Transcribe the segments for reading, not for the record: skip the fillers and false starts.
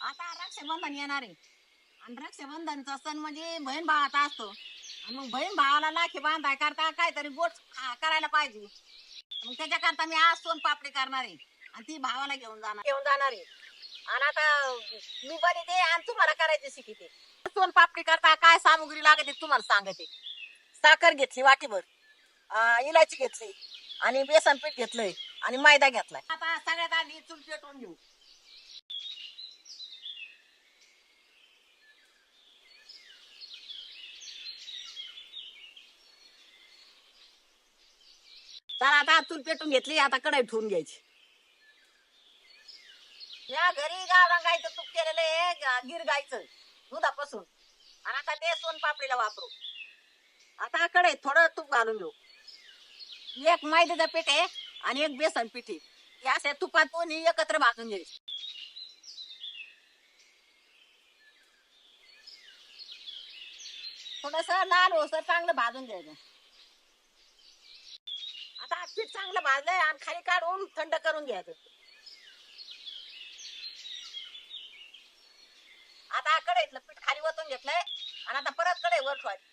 आता रक्षाबंधन येणार आहे आणि रक्षाबंधनचा सण म्हणजे बहीण भावाचा असतो आणि मग बहीण भावाला राखी बांधाय करता काहीतरी गोड करायला पाहिजे. मग त्याच्याकरता मी आज सोन पापडी करणार आहे आणि ती भावाला घेऊन जाणार आहे. आणि आता मी बनते आणि तुम्हाला करायचे शिकते. सोन पापडी करता काय सामुग्री लागते तुम्हाला सांगते. साखर घेतली वाटीभर, इलायची घेतली आणि बेसन पीठ घेतलंय आणि मैदा घेतलाय. आता सगळ्यात आधी चूल पेटवून घेऊ. तर आता चूल पेटून घेतली. आता कढई ठेवून घ्यायची. या घरी गावरान गायचं तूप केलेलं आहे, गिर गायचं दुधापासून. आणि आता ते सोन पापडीला वापरू. आता कढईत थोडं तूप घालून घेऊ. एक मैद्याचं पीठ आहे आणि एक बेसन पीठ आहे. हे असे तुपात दोन्ही एकत्र भाजून घ्यायचे. थोडस लाल होसर चांगलं भाजून घ्यायचं. आता पीठ चांगलं भाजलंय आणि खाली काढून थंड करून घ्यायचं. आता कढईतलं पीठ खाली ओतून घेतलंय आणि आता परत कढई वर ठेवायची.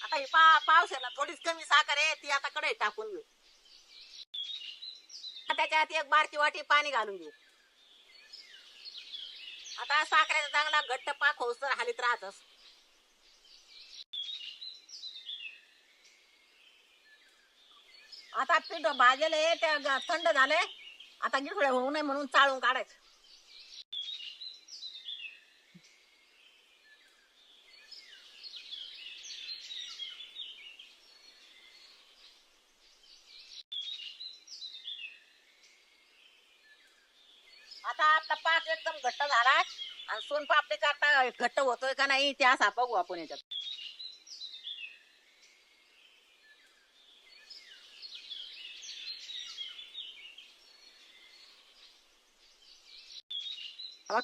आता ही पावसाला थोडीच कमी साखर आहे, ती आता कढईत टाकून घेऊ. त्याच्यात एक बारकी वाटी पाणी घालून घेऊ. आता साखरेचा चांगला घट्ट पाक होऊसर हालीत राहतस. आता पीठ भाजलेलं आहे, ते थंड झालंय. आता गिळगुळे होऊ नये म्हणून चाळून काढायचं. आता आपला पाक एकदम घट्ट झाला आणि सोनपापडीचा आता घट्ट होतोय का नाही ते असा बघू आपण याच्यात.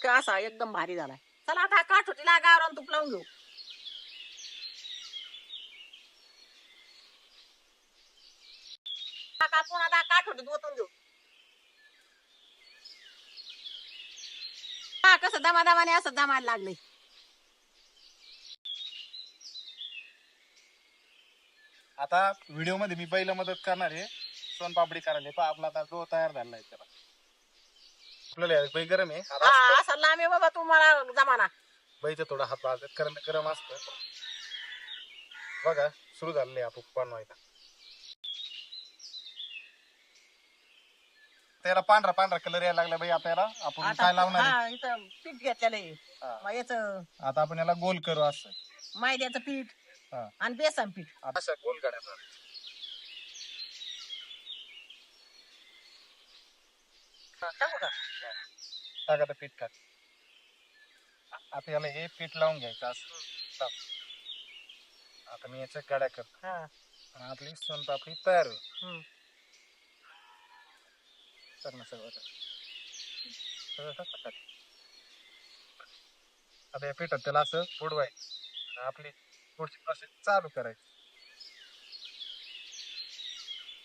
असा एकदम भारी झालाय. चला आता काठोटीला गावरान तूप लावून घेऊ. कापून आता काठोटीत ओतून घेऊ. कसं दमादमाने असं दमायला लागले. आता व्हिडिओ मध्ये मी पहिलं मदत करणार आहे सोनपापडी करायला. पहा आपला आता डो तयार झाला आहे. त्याला आपल्याला बाई गरम आहे. असं लांब आहे बाबा तुम्हाला जमाना. बाईचं थोडा हात भाजत गरम असतं. बघा सुरू झालेलं आहे आपण बनवायला. त्याला पांढरा पांढरा कलर यायला लागला बाई. आता याला आपण काय लावणार आहे? इथं पीठ घेतलेलं आहे. याचं आता आपण याला गोल करू. असं मैद्याचं पीठ आणि बेसन पीठ असं गोल काढायचं. टाकू का? टाका तर पीठ टाक. आता याला हे पीठ लावून घ्यायचं असं. आता मी याच्या गाड्या करतो आणि आपली सोनपापडी तयार होईल. आता या पिठात त्याला असं बुडवायचं. आपली पुढची प्रोसेस चालू करायची.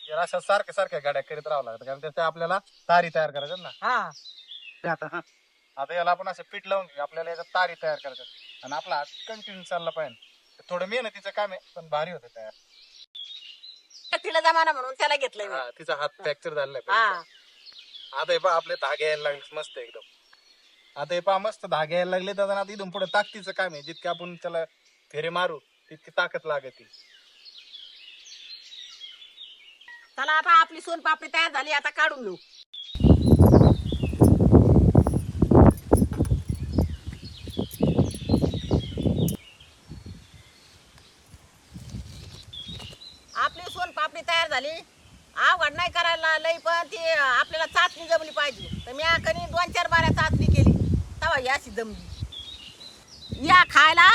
याला अशा सारख्या सारख्या गाड्या करीत राहावं लागतं कारण त्याच्या आपल्याला तारी तयार करायचं ना. आता याला आपण असं पीठ लावून घेऊ. आपल्याला याचा तारी तयार करायचं आणि आपला हात कंटिन्यू चालला पाहिजे. थोडं मेहनतीचं काम आहे पण भारी होतं तयार. तिला जमाना म्हणून त्याला घेतलंय. तिचा हात फ्रॅक्चर झालेला आहे. आता हे पहा आपले धागे यायला लागले मस्त एकदम. आता हे पहा मस्त धागे यायला लागले. तर आता इथून पुढे ताकदीचं काम आहे. जितके आपण त्याला फेरे मारू तितकी ताकद लागते. चला आता आपली सोनपापडी तयार झाली. आता काढून घेऊ. आपली सोनपापडी तयार झाली. अवघड नाही करायला लई, पण ती आपल्याला चाचणी जमली पाहिजे. तर मी कधी 2-4 बाऱ्या चाचणी केली तेव्हा ही अशी जमली. या खायला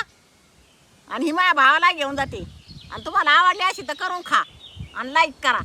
आणि ही माझ्या भावाला घेऊन जाते. आणि तुम्हाला आवडली अशी तर करून खा आणि लाईक करा.